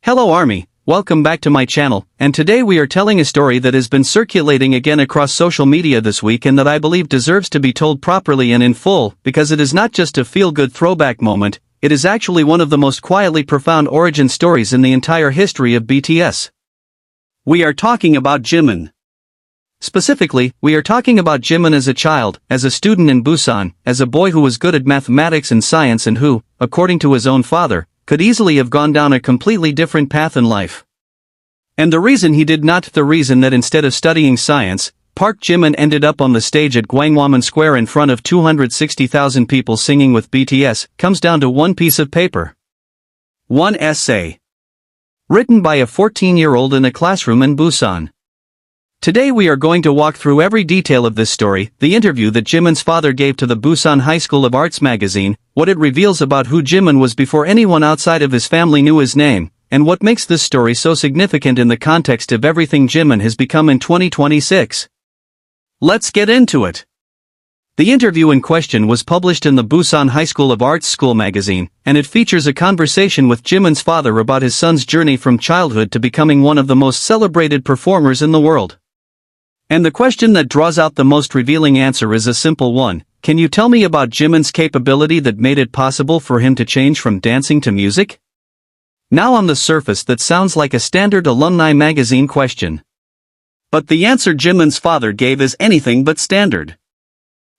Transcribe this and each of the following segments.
Hello Army, welcome back to my channel, and today we are telling a story that has been circulating again across social media this week and that I believe deserves to be told properly and in full, because it is not just a feel-good throwback moment, it is actually one of the most quietly profound origin stories in the entire history of BTS. We are talking about Jimin. Specifically, we are talking about Jimin as a child, as a student in Busan, as a boy who was good at mathematics and science and who, according to his own father, could easily have gone down a completely different path in life. And the reason he did not, the reason that instead of studying science, ParkJimin ended up on the stage at Gwanghwamun Square in front of 260,000 people singing with BTS, comes down to one piece of paper. One essay. Written by a 14-year-old in a classroom in Busan. Today we are going to walk through every detail of this story, the interview that Jimin's father gave to the Busan High School of Arts magazine, what it reveals about who Jimin was before anyone outside of his family knew his name, and what makes this story so significant in the context of everything Jimin has become in 2026. Let's get into it. The interview in question was published in the Busan High School of Arts School magazine, and it features a conversation with Jimin's father about his son's journey from childhood to becoming one of the most celebrated performers in the world. And the question that draws out the most revealing answer is a simple one: can you tell me about Jimin's capability that made it possible for him to change from dancing to music? Now on the surface that sounds like a standard alumni magazine question. But the answer Jimin's father gave is anything but standard.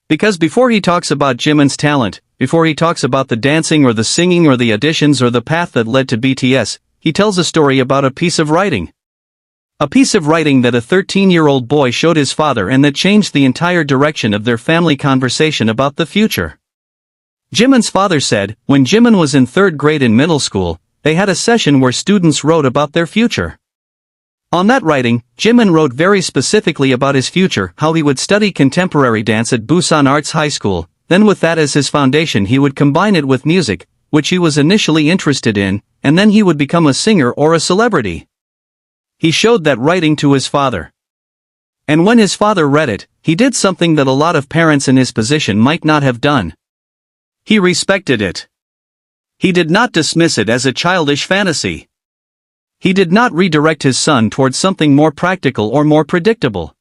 Because before he talks about Jimin's talent, before he talks about the dancing or the singing or the auditions or the path that led to BTS, he tells a story about a piece of writing. A piece of writing that a 13-year-old boy showed his father and that changed the entire direction of their family conversation about the future. Jimin's father said, when Jimin was in 3rd grade in middle school, they had a session where students wrote about their future. On that writing, Jimin wrote very specifically about his future, how he would study contemporary dance at Busan Arts High School, then with that as his foundation he would combine it with music, which he was initially interested in, and then he would become a singer or a celebrity. He showed that writing to his father. And when his father read it, he did something that a lot of parents in his position might not have done. He respected it. He did not dismiss it as a childish fantasy. He did not redirect his son towards something more practical or more predictable.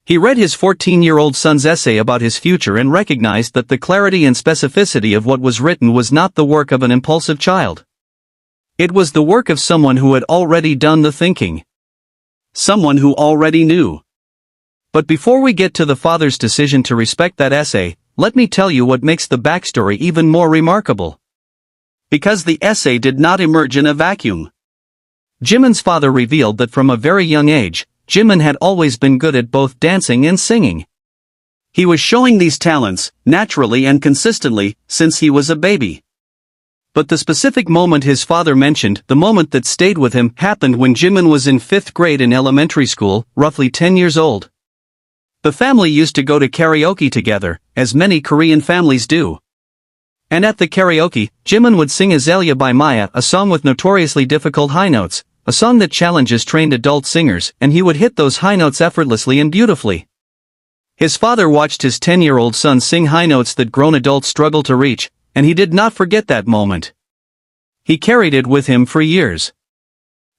He read his 14-year-old son's essay about his future and recognized that the clarity and specificity of what was written was not the work of an impulsive child. It was the work of someone who had already done the thinking. Someone who already knew. But before we get to the father's decision to respect that essay, let me tell you what makes the backstory even more remarkable. Because the essay did not emerge in a vacuum. Jimin's father revealed that from a very young age, Jimin had always been good at both dancing and singing. He was showing these talents, naturally and consistently, since he was a baby. But the specific moment his father mentioned, the moment that stayed with him, happened when Jimin was in 5th grade in elementary school, roughly 10 years old. The family used to go to karaoke together, as many Korean families do. And at the karaoke, Jimin would sing Azalea by Maya, a song with notoriously difficult high notes, a song that challenges trained adult singers, and he would hit those high notes effortlessly and beautifully. His father watched his 10-year-old son sing high notes that grown adults struggle to reach, and he did not forget that moment. He carried it with him for years.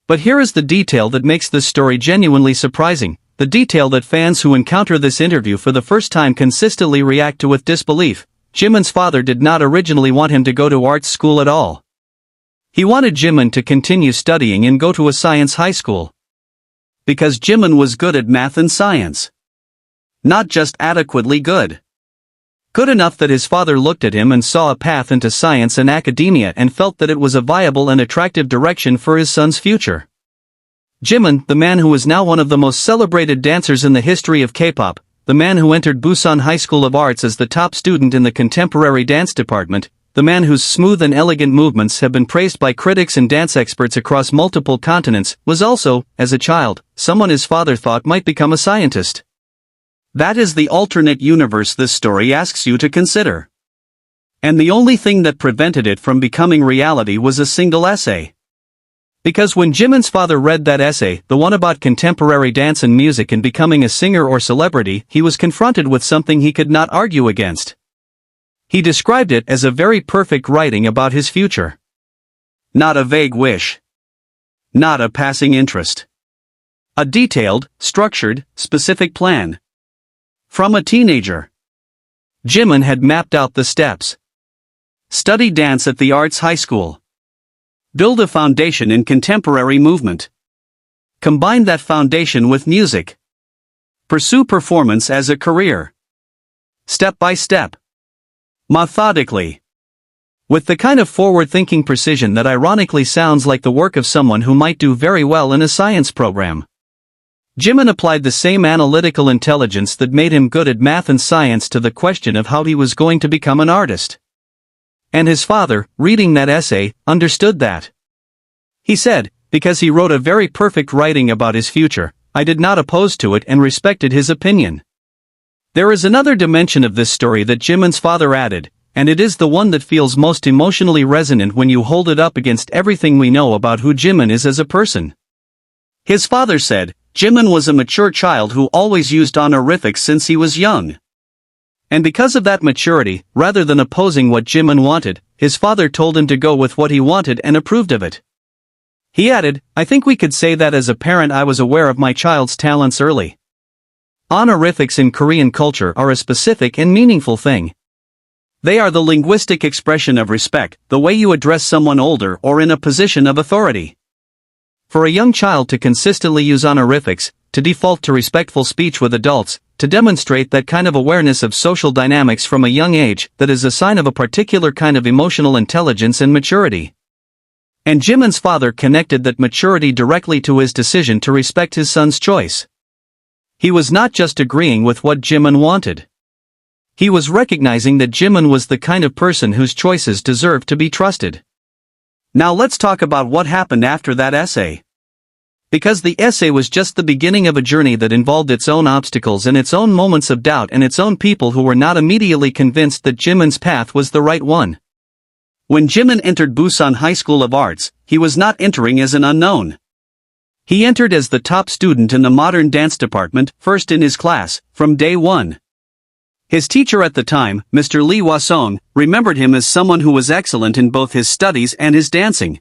But here is the detail that makes this story genuinely surprising, the detail that fans who encounter this interview for the first time consistently react to with disbelief. Jimin's father did not originally want him to go to arts school at all. He wanted Jimin to continue studying and go to a science high school. Because Jimin was good at math and science. Not just adequately good. Good enough that his father looked at him and saw a path into science and academia and felt that it was a viable and attractive direction for his son's future. Jimin, the man who is now one of the most celebrated dancers in the history of K-pop, the man who entered Busan High School of Arts as the top student in the contemporary dance department, the man whose smooth and elegant movements have been praised by critics and dance experts across multiple continents, was also, as a child, someone his father thought might become a scientist. That is the alternate universe this story asks you to consider. And the only thing that prevented it from becoming reality was a single essay. Because when Jimin's father read that essay, the one about contemporary dance and music and becoming a singer or celebrity, he was confronted with something he could not argue against. He described it as a very perfect writing about his future. Not a vague wish. not a passing interest. A detailed, structured, specific plan. From a teenager. Jimin had mapped out the steps. Study dance at the Arts High School. Build a foundation in contemporary movement. Combine that foundation with music. Pursue performance as a career. Step by step. Methodically. With the kind of forward-thinking precision that ironically sounds like the work of someone who might do very well in a science program. Jimin applied the same analytical intelligence that made him good at math and science to the question of how he was going to become an artist. And his father, reading that essay, understood that. He said, because he wrote a very perfect writing about his future, I did not oppose to it and respected his opinion. There is another dimension of this story that Jimin's father added, and it is the one that feels most emotionally resonant when you hold it up against everything we know about who Jimin is as a person. His father said, Jimin was a mature child who always used honorifics since he was young. And because of that maturity, rather than opposing what Jimin wanted, his father told him to go with what he wanted and approved of it. He added, I think we could say that as a parent I was aware of my child's talents early. Honorifics in Korean culture are a specific and meaningful thing. They are the linguistic expression of respect, the way you address someone older or in a position of authority. For a young child to consistently use honorifics, to default to respectful speech with adults, to demonstrate that kind of awareness of social dynamics from a young age, that is a sign of a particular kind of emotional intelligence and maturity. And Jimin's father connected that maturity directly to his decision to respect his son's choice. He was not just agreeing with what Jimin wanted. He was recognizing that Jimin was the kind of person whose choices deserved to be trusted. Now let's talk about what happened after that essay. Because the essay was just the beginning of a journey that involved its own obstacles and its own moments of doubt and its own people who were not immediately convinced that Jimin's path was the right one. When Jimin entered Busan High School of Arts, he was not entering as an unknown. He entered as the top student in the modern dance department, first in his class, from day one. His teacher at the time, Mr. Lee Hwa-sung, remembered him as someone who was excellent in both his studies and his dancing.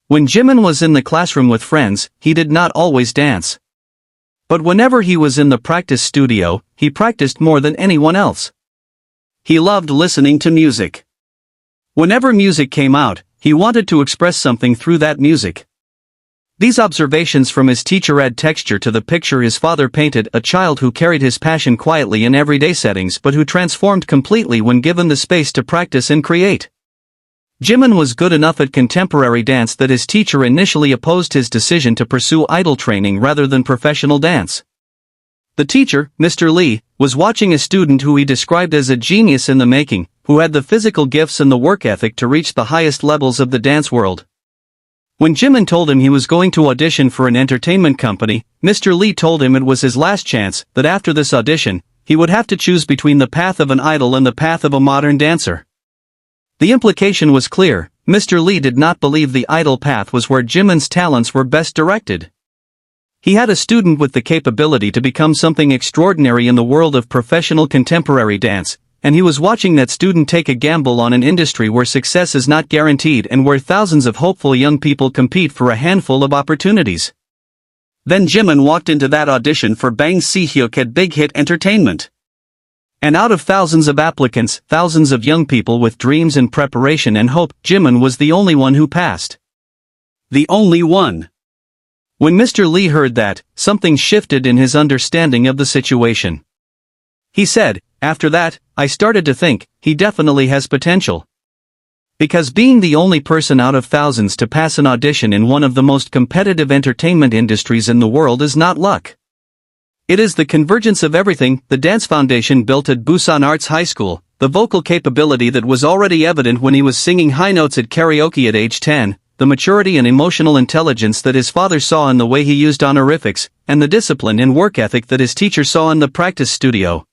When Jimin was in the classroom with friends, he did not always dance. But whenever he was in the practice studio, he practiced more than anyone else. He loved listening to music. Whenever music came out, he wanted to express something through that music. These observations from his teacher add texture to the picture his father painted, a child who carried his passion quietly in everyday settings but who transformed completely when given the space to practice and create. Jimin was good enough at contemporary dance that his teacher initially opposed his decision to pursue idol training rather than professional dance. The teacher, Mr. Lee, was watching a student who he described as a genius in the making, who had the physical gifts and the work ethic to reach the highest levels of the dance world. When Jimin told him he was going to audition for an entertainment company, Mr. Lee told him it was his last chance, that after this audition, he would have to choose between the path of an idol and the path of a modern dancer. The implication was clear, Mr. Lee did not believe the idol path was where Jimin's talents were best directed. He had a student with the capability to become something extraordinary in the world of professional contemporary dance, and he was watching that student take a gamble on an industry where success is not guaranteed and where thousands of hopeful young people compete for a handful of opportunities. Then Jimin walked into that audition for Bang Si-hyuk at Big Hit Entertainment. And out of thousands of applicants, thousands of young people with dreams and preparation and hope, Jimin was the only one who passed. The only one. When Mr. Lee heard that, something shifted in his understanding of the situation. He said, after that, I started to think, he definitely has potential. Because being the only person out of thousands to pass an audition in one of the most competitive entertainment industries in the world is not luck. It is the convergence of everything, the dance foundation built at Busan Arts High School, the vocal capability that was already evident when he was singing high notes at karaoke at age 10, the maturity and emotional intelligence that his father saw in the way he used honorifics, and the discipline and work ethic that his teacher saw in the practice studio.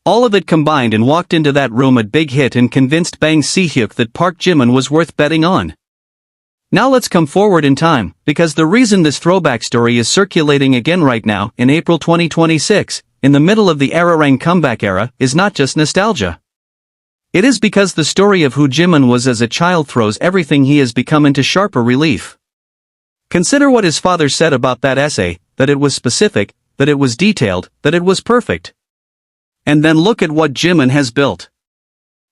All of it combined and walked into that room at Big Hit and convinced Bang Si-hyuk that ParkJimin was worth betting on. Now let's come forward in time, because the reason this throwback story is circulating again right now, in April 2026, in the middle of the Ararang comeback era, is not just nostalgia. It is because the story of who Jimin was as a child throws everything he has become into sharper relief. Consider what his father said about that essay, that it was specific, that it was detailed, that it was perfect. And then look at what Jimin has built.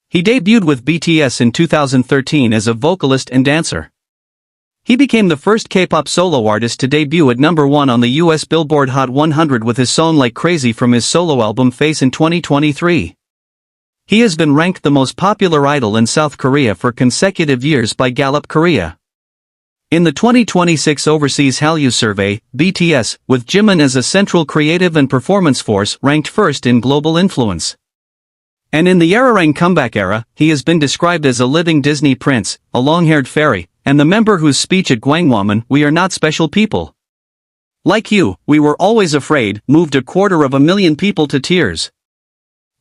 He debuted with BTS in 2013 as a vocalist and dancer. He became the first K-pop solo artist to debut at #1 on the US Billboard Hot 100 with his song Like Crazy from his solo album Face in 2023. He has been ranked the most popular idol in South Korea for consecutive years by Gallup Korea. In the 2026 Overseas Hallyu Survey, BTS, with Jimin as a central creative and performance force, ranked first in global influence. And in the Ararang comeback era, he has been described as a living Disney prince, a long-haired fairy, and the member whose speech at Gwangwamun, "We are not special people. Like you, we were always afraid," moved 250,000 people to tears.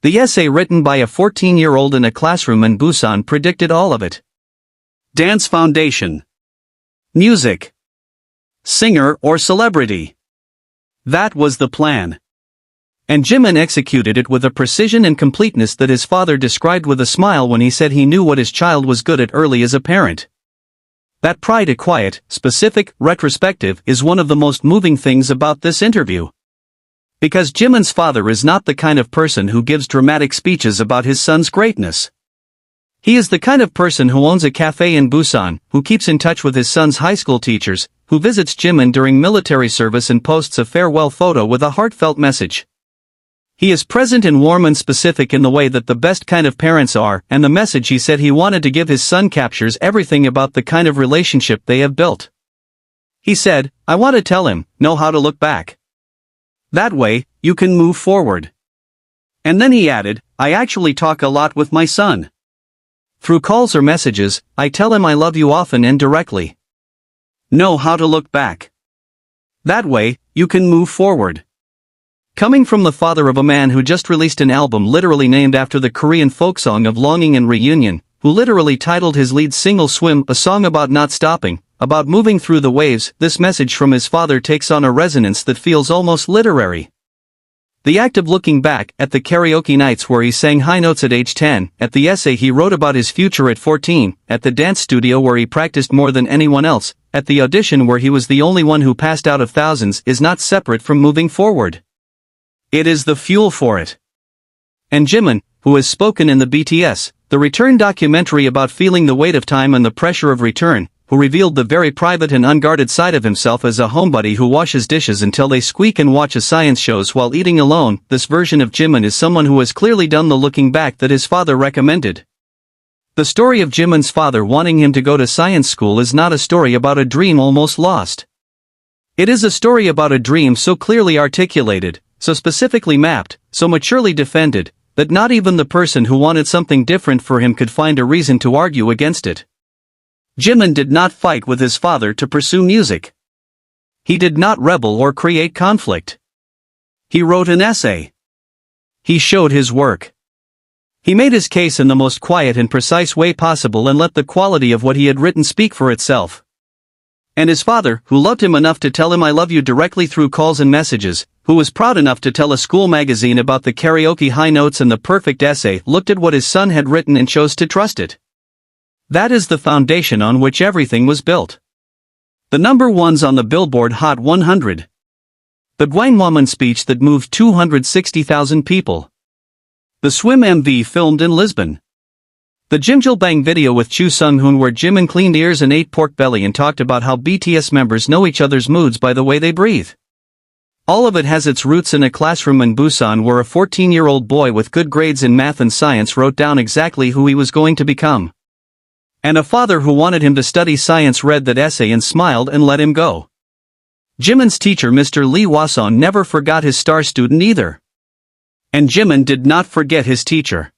The essay written by a 14-year-old in a classroom in Busan predicted all of it. Dance foundation. Music. Singer or celebrity. That was the plan. And Jimin executed it with a precision and completeness that his father described with a smile when he said he knew what his child was good at early as a parent. That pride, quiet, specific, retrospective, is one of the most moving things about this interview. Because Jimin's father is not the kind of person who gives dramatic speeches about his son's greatness. He is the kind of person who owns a cafe in Busan, who keeps in touch with his son's high school teachers, who visits Jimin during military service and posts a farewell photo with a heartfelt message. He is present and warm and specific in the way that the best kind of parents are, and the message he said he wanted to give his son captures everything about the kind of relationship they have built. He said, "I want to tell him, know how to look back. That way, you can move forward." And then he added, "I actually talk a lot with my son. Through calls or messages, I tell him I love you often and directly. Know how to look back. That way, you can move forward." Coming from the father of a man who just released an album literally named after the Korean folk song of longing and reunion, who literally titled his lead single Swim, a song about not stopping, about moving through the waves, this message from his father takes on a resonance that feels almost literary. The act of looking back, at the karaoke nights where he sang high notes at age 10, at the essay he wrote about his future at 14, at the dance studio where he practiced more than anyone else, at the audition where he was the only one who passed out of thousands, is not separate from moving forward. It is the fuel for it. And Jimin, who has spoken in the BTS, The Return documentary about feeling the weight of time and the pressure of return, who revealed the very private and unguarded side of himself as a homebody who washes dishes until they squeak and watches science shows while eating alone, this version of Jimin is someone who has clearly done the looking back that his father recommended. The story of Jimin's father wanting him to go to science school is not a story about a dream almost lost. It is a story about a dream so clearly articulated, so specifically mapped, so maturely defended, that not even the person who wanted something different for him could find a reason to argue against it. Jimin did not fight with his father to pursue music. He did not rebel or create conflict. He wrote an essay. He showed his work. He made his case in the most quiet and precise way possible and let the quality of what he had written speak for itself. And his father, who loved him enough to tell him "I love you" directly through calls and messages, who was proud enough to tell a school magazine about the karaoke high notes and the perfect essay, looked at what his son had written and chose to trust it. That is the foundation on which everything was built. The #1s on the Billboard Hot 100. The Gwangwamun speech that moved 260,000 people. The Swim MV filmed in Lisbon. The Jimjilbang video with Chu Sung-hoon where Jimin cleaned ears and ate pork belly and talked about how BTS members know each other's moods by the way they breathe. All of it has its roots in a classroom in Busan where a 14-year-old boy with good grades in math and science wrote down exactly who he was going to become. And a father who wanted him to study science read that essay and smiled and let him go. Jimin's teacher Mr. Lee Hwason never forgot his star student either. And Jimin did not forget his teacher.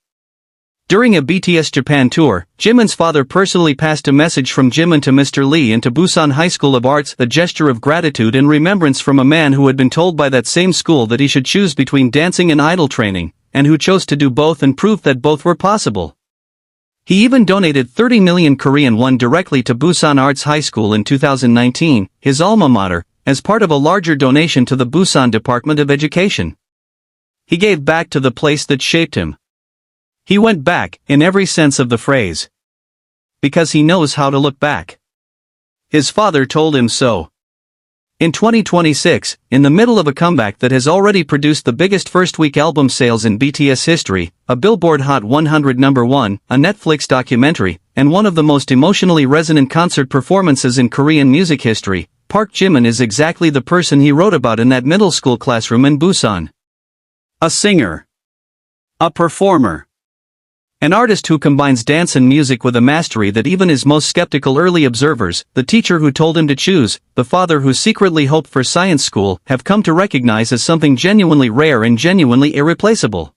During a BTS Japan tour, Jimin's father personally passed a message from Jimin to Mr. Lee and to Busan High School of Arts, a gesture of gratitude and remembrance from a man who had been told by that same school that he should choose between dancing and idol training, and who chose to do both and proved that both were possible. He even donated 30 million Korean won directly to Busan Arts High School in 2019, his alma mater, as part of a larger donation to the Busan Department of Education. He gave back to the place that shaped him. He went back, in every sense of the phrase. Because he knows how to look back. His father told him so. In 2026, in the middle of a comeback that has already produced the biggest first-week album sales in BTS history, a Billboard Hot 100 #1, a Netflix documentary, and one of the most emotionally resonant concert performances in Korean music history, ParkJimin is exactly the person he wrote about in that middle school classroom in Busan. A singer. A performer. An artist who combines dance and music with a mastery that even his most skeptical early observers, the teacher who told him to choose, the father who secretly hoped for science school, have come to recognize as something genuinely rare and genuinely irreplaceable.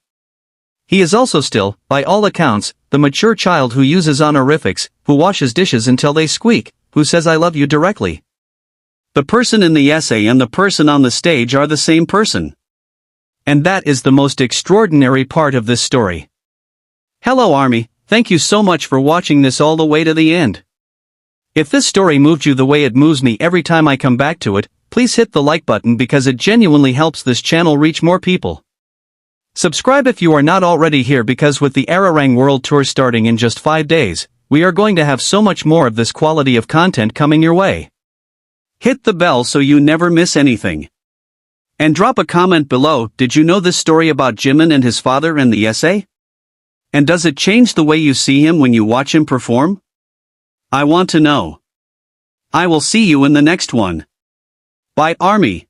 He is also still, by all accounts, the mature child who uses honorifics, who washes dishes until they squeak, who says I love you directly. The person in the essay and the person on the stage are the same person. And that is the most extraordinary part of this story. Hello Army, thank you so much for watching this all the way to the end. If this story moved you the way it moves me every time I come back to it, please hit the like button because it genuinely helps this channel reach more people. Subscribe if you are not already here because with the Ararang World Tour starting in just 5 days, we are going to have so much more of this quality of content coming your way. Hit the bell so you never miss anything. And drop a comment below, did you know this story about Jimin and his father and the essay? And does it change the way you see him when you watch him perform? I want to know. I will see you in the next one. Bye Army.